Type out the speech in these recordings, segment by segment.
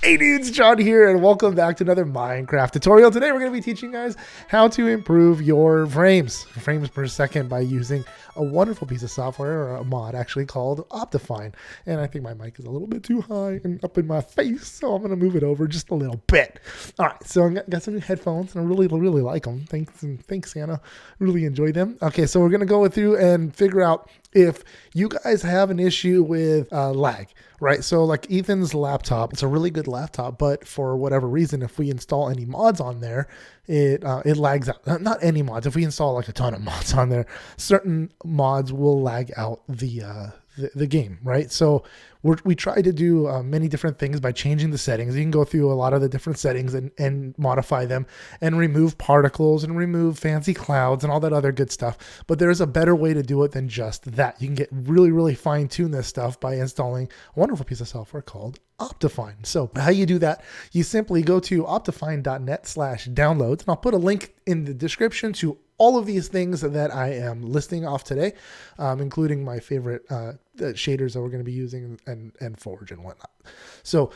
Hey dudes, John here, and welcome back to another Minecraft tutorial. Today we're going to be teaching you guys how to improve your frames per second by using a wonderful piece of software, or a mod actually, called Optifine. And I think my mic is a little bit too high and up in my face, so I'm going to move it over just a little bit. All right, so I got some new headphones, and I really like them. Thanks, Anna. Really enjoyed them. Okay, so we're going to go through and figure out if you guys have an issue with lag, right? So like Ethan's laptop, it's a really good laptop, but for whatever reason, if we install any mods on there, it lags out. Not any mods. If we install like a ton of mods on there, certain mods will lag out the game, right? So we try to do many different things by changing the settings. You can go through a lot of the different settings and modify them and remove particles and remove fancy clouds and all that other good stuff. But there's a better way to do it than just that. You can get really fine tune this stuff by installing a wonderful piece of software called Optifine. So how you do that, you simply go to optifine.net/downloads, and I'll put a link in the description to all of these things that I am listing off today, including my favorite shaders that we're going to be using and Forge and whatnot. So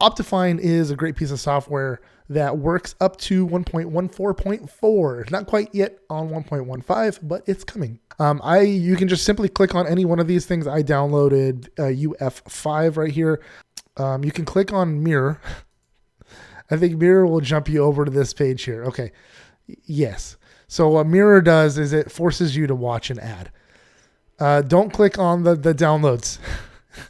Optifine is a great piece of software that works up to 1.14.4. Not quite yet on 1.15, but it's coming. You can just simply click on any one of these things. I downloaded UF5 right here. You can click on Mirror. I think Mirror will jump you over to this page here. Okay. Yes. So what Mirror does is it forces you to watch an ad. Don't click on the downloads.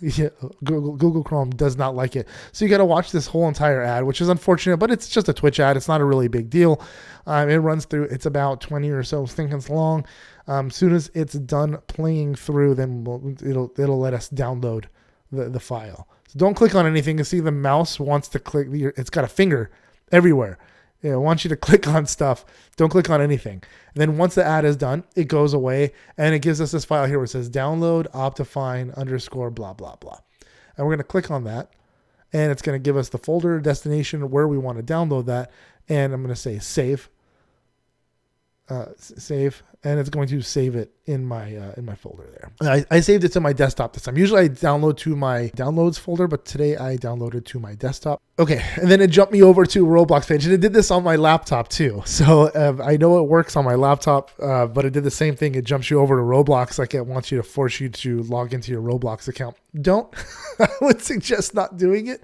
Yeah, Google Chrome does not like it. So you got to watch this whole entire ad, which is unfortunate, but it's just a Twitch ad. It's not a really big deal. It runs through, it's about 20 or so seconds long. As soon as it's done playing through, then it'll let us download the file. So don't click on anything. You see the mouse wants to click. It's got a finger everywhere. It wants you to click on stuff. Don't click on anything. And then once the ad is done, it goes away and it gives us this file here where it says download optifine _ blah, blah, blah. And we're going to click on that, and it's going to give us the folder destination where we want to download that. And I'm going to say save, and it's going to save it in my folder there. I saved it to my desktop this time. Usually I download to my downloads folder, but today I downloaded to my desktop. Okay, and then it jumped me over to a Roblox page, and it did this on my laptop too. So I know it works on my laptop, but it did the same thing. It jumps you over to Roblox, like it wants you to force you to log into your Roblox account. Don't. I would suggest not doing it.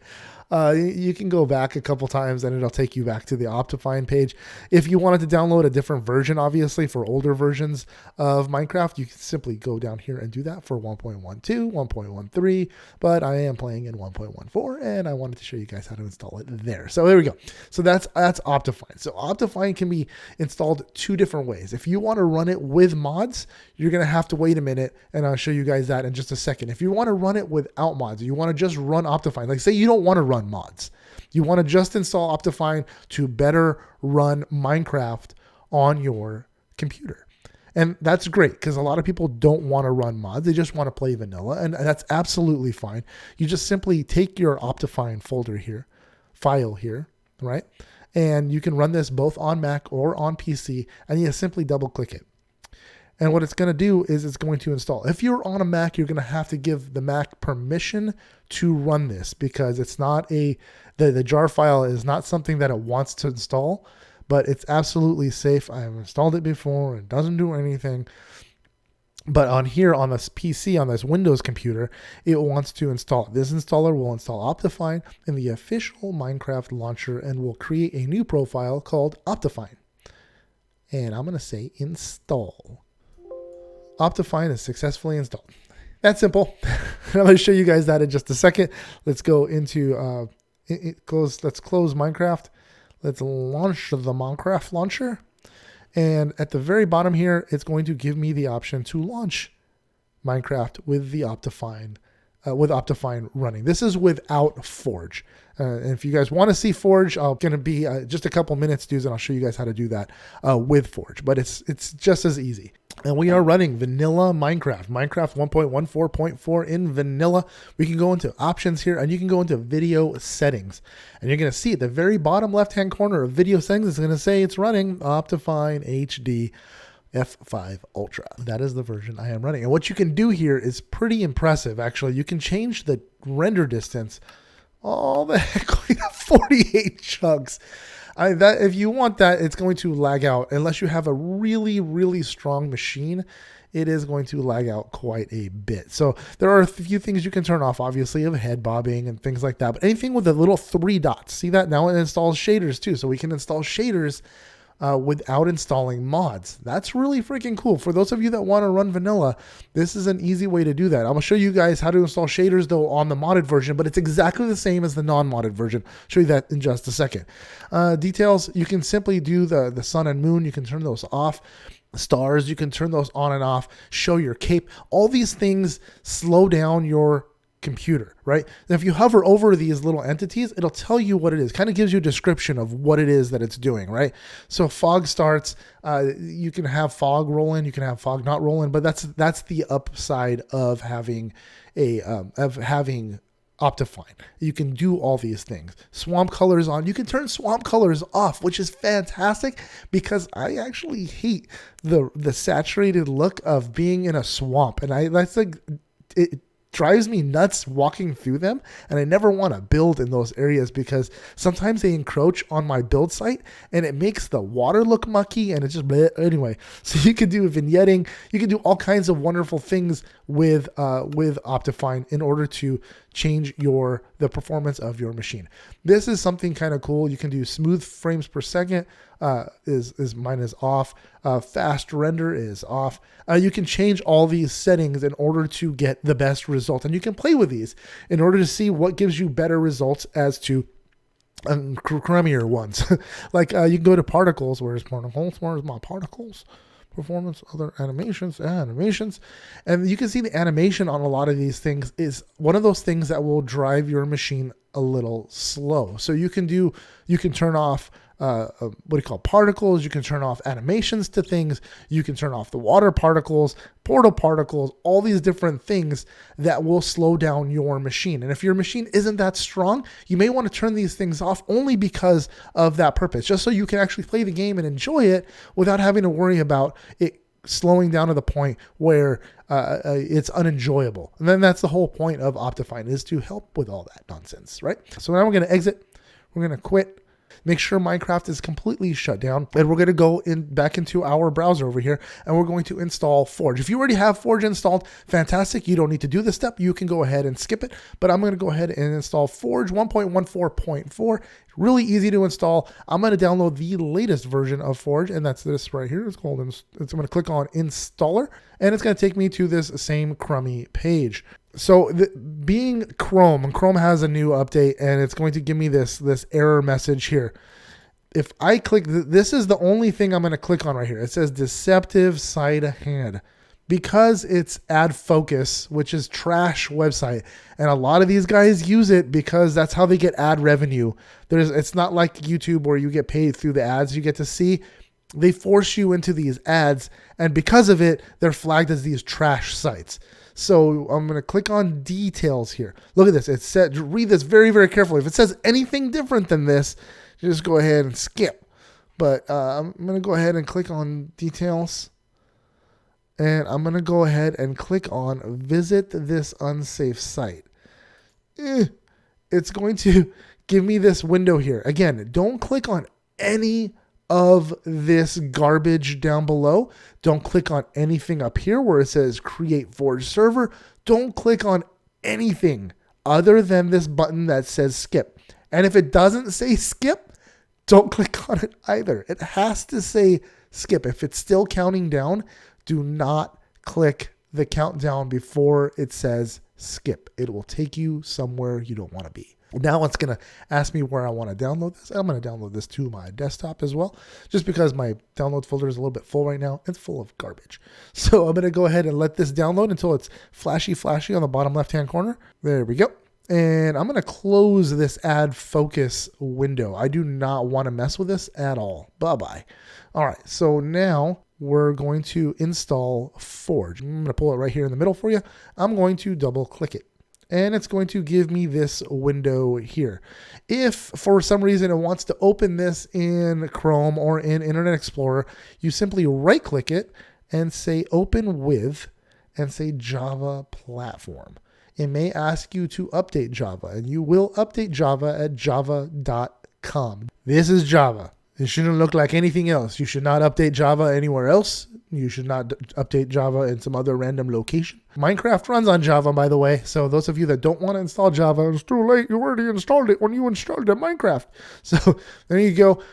You can go back a couple times and it'll take you back to the Optifine page. If you wanted to download a different version, obviously for older versions of Minecraft, you can simply go down here and do that for 1.12, 1.13, but I am playing in 1.14 and I wanted to show you guys how to install it there. So there we go. So that's Optifine. So Optifine can be installed two different ways. If you want to run it with mods, you're going to have to wait a minute, and I'll show you guys that in just a second. If you want to run it without mods, you want to just run Optifine, like say you don't want to run mods. You want to just install Optifine to better run Minecraft on your computer. And that's great because a lot of people don't want to run mods. They just want to play vanilla, and that's absolutely fine. You just simply take your Optifine folder here, file here, right? And you can run this both on Mac or on PC, and you simply double click it. And what it's going to do is it's going to install. If you're on a Mac, you're going to have to give the Mac permission to run this because it's not the jar file is not something that it wants to install, but it's absolutely safe. I've installed it before. It doesn't do anything. But on here, on this PC, on this Windows computer, it wants to install it. This installer will install Optifine in the official Minecraft launcher and will create a new profile called Optifine. And I'm going to say install. Optifine is successfully installed. That's simple. I'm going to show you guys that in just a second. Let's go into let's close Minecraft. Let's launch the Minecraft launcher. And at the very bottom here, it's going to give me the option to launch Minecraft with the Optifine, with Optifine running. This is without Forge. And if you guys want to see Forge, I'm going to be just a couple minutes, dudes, and I'll show you guys how to do that with Forge. But it's just as easy. And we are running vanilla Minecraft 1.14.4 in vanilla. We can go into options here, and you can go into video settings. And you're going to see at the very bottom left-hand corner of video settings, it's going to say it's running Optifine HD F5 Ultra. That is the version I am running. And what you can do here is pretty impressive, actually. You can change the render distance All the heck, we got 48 chunks. That if you want that, it's going to lag out unless you have a really, really strong machine. It is going to lag out quite a bit. So there are a few things you can turn off, obviously, of head bobbing and things like that. But anything with the little 3 dots, see that? Now it installs shaders too. So we can install shaders without installing mods. That's really freaking cool. For those of you that want to run vanilla, this is an easy way to do that. I'm going to show you guys how to install shaders though on the modded version, but it's exactly the same as the non-modded version. I'll show you that in just a second. Details, you can simply do the sun and moon. You can turn those off. Stars, you can turn those on and off. Show your cape. All these things slow down your computer, right? And if you hover over these little entities, it'll tell you what it is. Kind of gives you a description of what it is that it's doing, right? So fog starts, you can have fog rolling, you can have fog not rolling, but that's the upside of having Optifine. You can do all these things. Swamp colors on. You can turn swamp colors off, which is fantastic because I actually hate the saturated look of being in a swamp, and it drives me nuts walking through them, and I never want to build in those areas because sometimes they encroach on my build site and it makes the water look mucky, and it's just bleh. Anyway. So you can do vignetting, you can do all kinds of wonderful things with Optifine in order to change the performance of your machine. This is something kind of cool. You can do smooth frames per second. Mine is off. Fast render is off. You can change all these settings in order to get the best result, and you can play with these in order to see what gives you better results as to crummier ones. Like you can go to particles. Where's particles? Where's my particles? Performance, other animations, and you can see the animation on a lot of these things is one of those things that will drive your machine a little slow. So you can turn off particles, you can turn off animations to things, you can turn off the water particles, portal particles, all these different things that will slow down your machine. And if your machine isn't that strong, you may want to turn these things off only because of that purpose, just so you can actually play the game and enjoy it without having to worry about it slowing down to the point where it's unenjoyable. And then that's the whole point of Optifine, is to help with all that nonsense, right? So now we're going to exit, we're going to quit. Make sure Minecraft is completely shut down, and we're going to go back into our browser over here, and we're going to install Forge. If you already have Forge installed, fantastic. You don't need to do this step. You can go ahead and skip it, but I'm going to go ahead and install Forge 1.14.4. Really easy to install. I'm going to download the latest version of Forge, and that's this right here. I'm going to click on Installer, and it's going to take me to this same crummy page. So being Chrome has a new update, and it's going to give me this error message here. If I click, this is the only thing I'm going to click on right here. It says deceptive side hand, because it's ad focus, which is trash website. And a lot of these guys use it because that's how they get ad revenue. It's not like YouTube where you get paid through the ads you get to see. They force you into these ads, and because of it, they're flagged as these trash sites. So I'm going to click on details here. Look at this. It said, read this very, very carefully. If it says anything different than this, just go ahead and skip. But I'm going to go ahead and click on details. And I'm going to go ahead and click on visit this unsafe site. It's going to give me this window here. Again, don't click on any of this garbage down below. Don't click on anything up here where it says create Forge server. Don't click on anything other than this button that says skip. And if it doesn't say skip, don't click on it either. It has to say skip. If it's still counting down, do not click the countdown before it says skip. It will take you somewhere you don't want to be. Now it's going to ask me where I want to download this. I'm going to download this to my desktop as well, just because my download folder is a little bit full right now. It's full of garbage. So I'm going to go ahead and let this download until it's flashy on the bottom left-hand corner. There we go. And I'm going to close this ad focus window. I do not want to mess with this at all. Bye-bye. All right. So now we're going to install Forge. I'm going to pull it right here in the middle for you. I'm going to double click it, and it's going to give me this window here. If for some reason it wants to open this in Chrome or in Internet Explorer, you simply right click it and say open with and say Java platform. it may ask you to update Java, and you will update Java at java.com. This is Java. It shouldn't look like anything else. You should not update Java anywhere else. You should not update Java in some other random location. Minecraft runs on Java, by the way. So those of you that don't want to install Java, it's too late. You already installed it when you installed Minecraft. So there you go.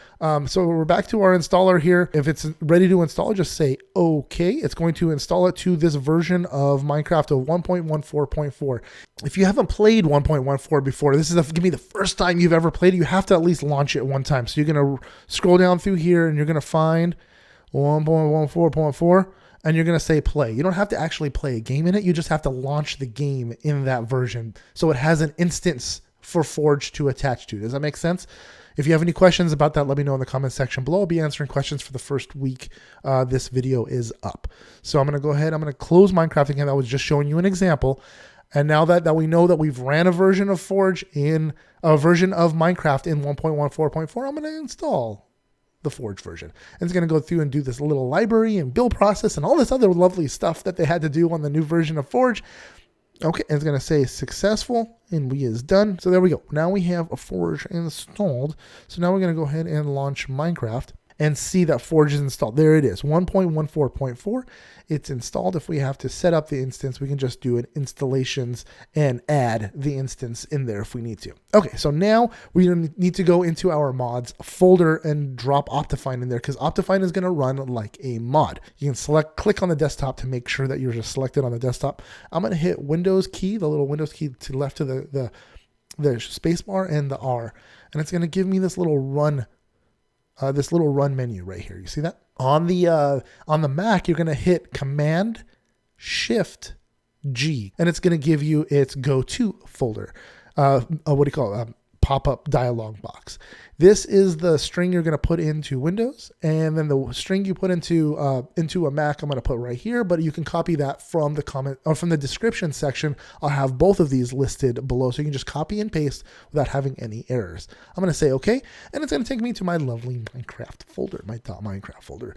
So we're back to our installer here. If it's ready to install, just say OK. It's going to install it to this version of Minecraft of 1.14.4. If you haven't played 1.14 before, this is going to be the first time you've ever played it. You have to at least launch it one time. So you're going to scroll down through here and you're going to find 1.14.4 and you're going to say play. You don't have to actually play a game in it. You just have to launch the game in that version. So it has an instance for Forge to attach to. Does that make sense? If you have any questions about that, let me know in the comment section below. I'll be answering questions for the first week this video is up. So I'm going to go ahead. I'm going to close Minecraft again. I was just showing you an example. And now that we know that we've ran a version of Forge in a version of Minecraft in 1.14.4, I'm going to install the Forge version. And it's going to go through and do this little library and build process and all this other lovely stuff that they had to do on the new version of Forge. Okay, and it's going to say successful, and we is done. So there we go. Now we have a Forge installed. So now we're going to go ahead and launch Minecraft and see that Forge is installed. There it is, 1.14.4. It's installed. If we have to set up the instance, we can just do an installations and add the instance in there if we need to. Okay, so now we need to go into our mods folder and drop Optifine in there because Optifine is going to run like a mod. You can click on the desktop to make sure that you're just selected on the desktop. I'm going to hit Windows key, the little Windows key to the left of the space bar and the R, and it's going to give me this little run menu right here. You see that? On the Mac, you're going to hit Command Shift G, and it's going to give you its go-to folder. Pop-up dialog box. This is the string you're going to put into Windows, and then the string you put into a Mac, I'm going to put right here. But you can copy that from the comment or from the description section. I'll have both of these listed below, so you can just copy and paste without having any errors. I'm going to say OK, and it's going to take me to my lovely Minecraft folder, my .minecraft folder,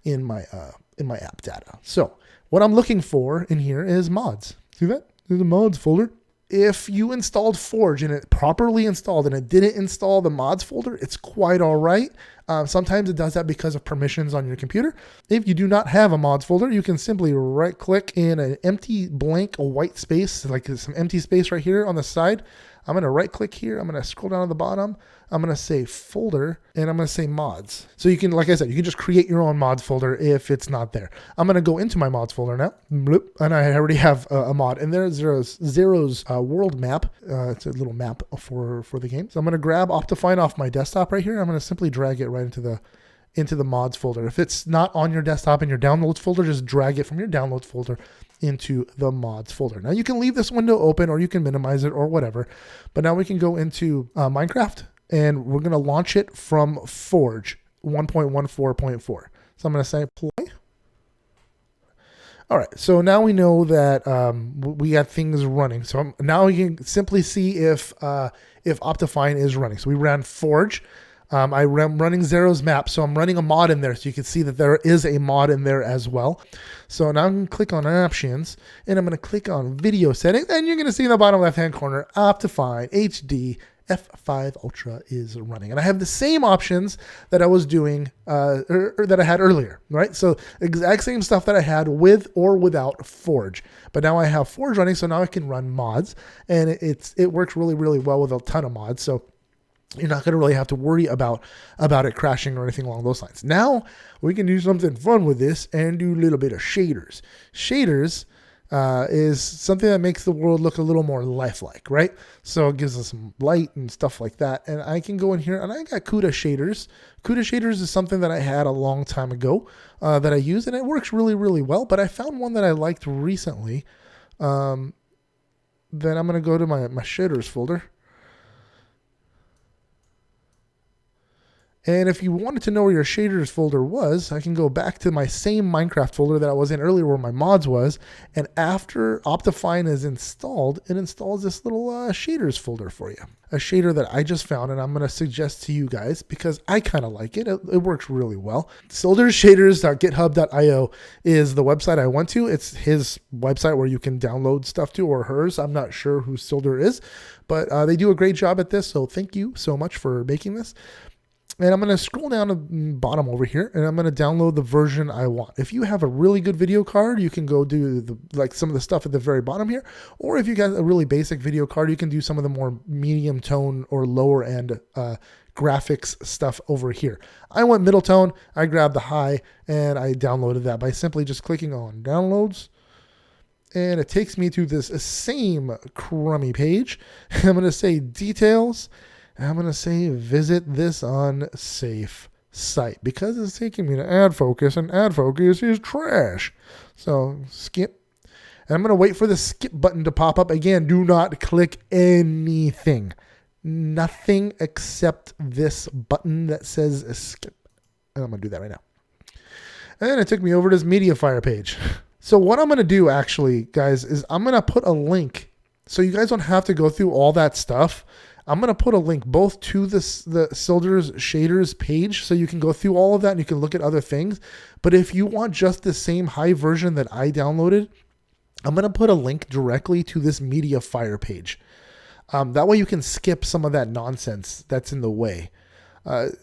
in my app data. So what I'm looking for in here is mods. See that? There's a mods folder. If you installed Forge and it properly installed and it didn't install the mods folder, it's quite all right. Sometimes it does that because of permissions on your computer. If you do not have a mods folder, you can simply right click in an empty blank white space, like some empty space right here on the side. I'm going to right click here. I'm going to scroll down to the bottom. I'm going to say folder and I'm going to say mods. So you can, like I said, you can just create your own mods folder if it's not there. I'm going to go into my mods folder now. Bloop, and I already have a mod. And there's Zero's world map. It's a little map for the game. So I'm going to grab Optifine off my desktop right here. I'm going to simply drag it right into the mods folder. If it's not on your desktop in your downloads folder, just drag it from your downloads folder into the mods folder. Now you can leave this window open or you can minimize it or whatever, but now we can go into Minecraft and we're going to launch it from Forge 1.14.4. So I'm going to say play. All right, so now we know that we got things running. So now we can simply see if Optifine is running. So we ran Forge. I'm running Zero's map, so I'm running a mod in there, so you can see that there is a mod in there as well. So now I'm going to click on Options, and I'm going to click on Video Settings, and you're going to see in the bottom left-hand corner, Optifine HD F5 Ultra is running. And I have the same options that I was doing, or that I had earlier, right? So exact same stuff that I had with or without Forge. But now I have Forge running, so now I can run mods, and it works really, really well with a ton of mods. So you're not going to really have to worry about it crashing or anything along those lines. Now we can do something fun with this and do a little bit of shaders. Shaders is something that makes the world look a little more lifelike, right? So it gives us some light and stuff like that. And I can go in here and I got CUDA shaders. CUDA shaders is something that I had a long time ago that I use, and it works really, really well. But I found one that I liked recently. Then I'm going to go to my shaders folder. And if you wanted to know where your shaders folder was, I can go back to my same Minecraft folder that I was in earlier where my mods was. And after Optifine is installed, it installs this little shaders folder for you. A shader that I just found and I'm going to suggest to you guys because I kind of like it. It works really well. sildershaders.github.io is the website I went to. It's his website where you can download stuff to, or hers. I'm not sure who Silder is, but they do a great job at this. So thank you so much for making this. And I'm going to scroll down to the bottom over here and I'm going to download the version I want. If you have a really good video card, you can go do like some of the stuff at the very bottom here. Or if you got a really basic video card, you can do some of the more medium tone or lower end graphics stuff over here. I went middle tone. I grabbed the high and I downloaded that by simply just clicking on downloads. And it takes me to this same crummy page. I'm going to say details. I'm going to say visit this unsafe site because it's taking me to ad focus and ad focus is trash. So skip. And I'm going to wait for the skip button to pop up. Again, do not click anything. Nothing except this button that says skip. And I'm going to do that right now. And then it took me over to this MediaFire page. So what I'm going to do actually, guys, is I'm going to put a link so you guys don't have to go through all that stuff. I'm going to put a link both to the Silder's Shaders page so you can go through all of that and you can look at other things. But if you want just the same high version that I downloaded, I'm going to put a link directly to this MediaFire page. That way you can skip some of that nonsense that's in the way.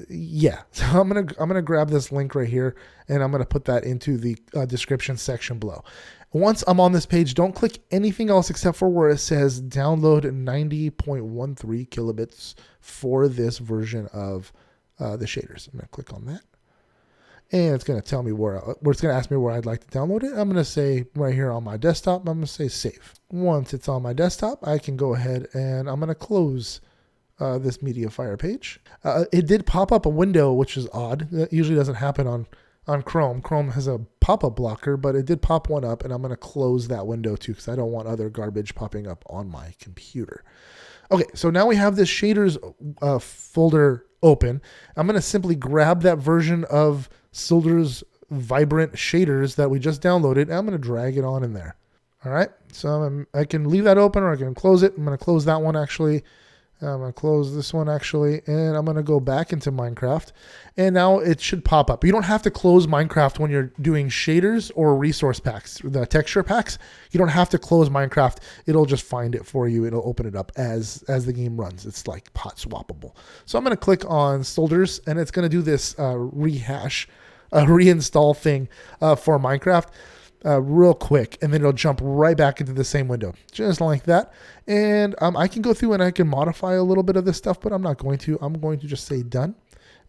Yeah, so I'm gonna grab this link right here and I'm gonna put that into the description section below. Once I'm on this page, don't click anything else except for where it says download 90.13 kilobits for this version of the shaders. I'm gonna click on that, and it's gonna tell me where it's gonna ask me where I'd like to download it. I'm gonna say right here on my desktop. I'm gonna say save. Once it's on my desktop, I can go ahead and I'm gonna close this MediaFire page. It did pop up a window, which is odd. That usually doesn't happen on Chrome. Chrome has a pop-up blocker, but it did pop one up, and I'm going to close that window too because I don't want other garbage popping up on my computer. Okay, so now we have this shaders folder open. I'm going to simply grab that version of Silder's Vibrant Shaders that we just downloaded, and I'm going to drag it on in there. All right, so I can leave that open or I can close it. I'm going to close that one actually. I'm going to close this one actually, and I'm going to go back into Minecraft, and now it should pop up. You don't have to close Minecraft when you're doing shaders or resource packs, the texture packs. You don't have to close Minecraft. It'll just find it for you. It'll open it up as the game runs. It's like hot swappable. So I'm going to click on Shaders, and it's going to do this reinstall thing for Minecraft. Real quick, and then it'll jump right back into the same window, just like that. And I can go through and I can modify a little bit of this stuff, but I'm not going to. I'm going to just say done,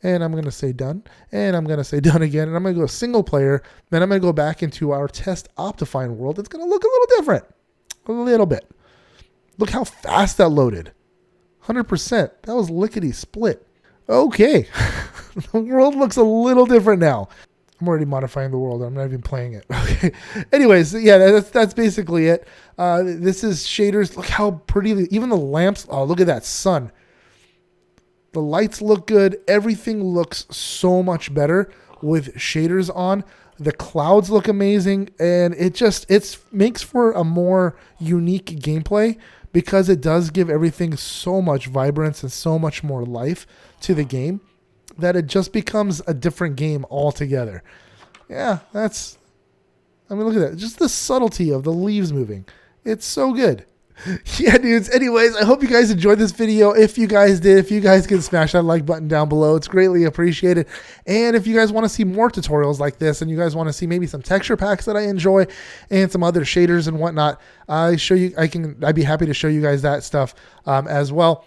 and I'm going to say done, and I'm going to say done again, and I'm going to go single player. Then I'm going to go back into our test Optifine world. It's going to look a little different, a little bit. Look how fast that loaded, 100%. That was lickety split. Okay, the world looks a little different now. I'm already modifying the world. I'm not even playing it. Okay. Anyways, yeah, that's basically it. This is shaders. Look how pretty, even the lamps. Oh, look at that sun. The lights look good. Everything looks so much better with shaders on. The clouds look amazing. And it makes for a more unique gameplay because it does give everything so much vibrance and so much more life to the game that it just becomes a different game altogether. Yeah, look at that. Just the subtlety of the leaves moving. It's so good. Yeah, dudes. Anyways, I hope you guys enjoyed this video. If you guys did, if you guys can smash that like button down below, it's greatly appreciated. And if you guys want to see more tutorials like this, and you guys want to see maybe some texture packs that I enjoy and some other shaders and whatnot, I'd be happy to show you guys that stuff as well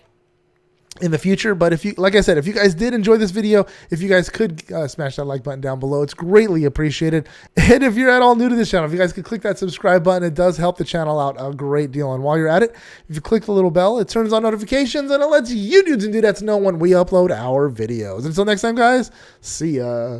in the future. But like I said, if you guys did enjoy this video, if you guys could smash that like button down below, it's greatly appreciated. And if you're at all new to this channel, if you guys could click that subscribe button, it does help the channel out a great deal. And while you're at it, if you click the little bell, it turns on notifications and it lets you dudes and dudettes know when we upload our videos. Until next time, guys, see ya.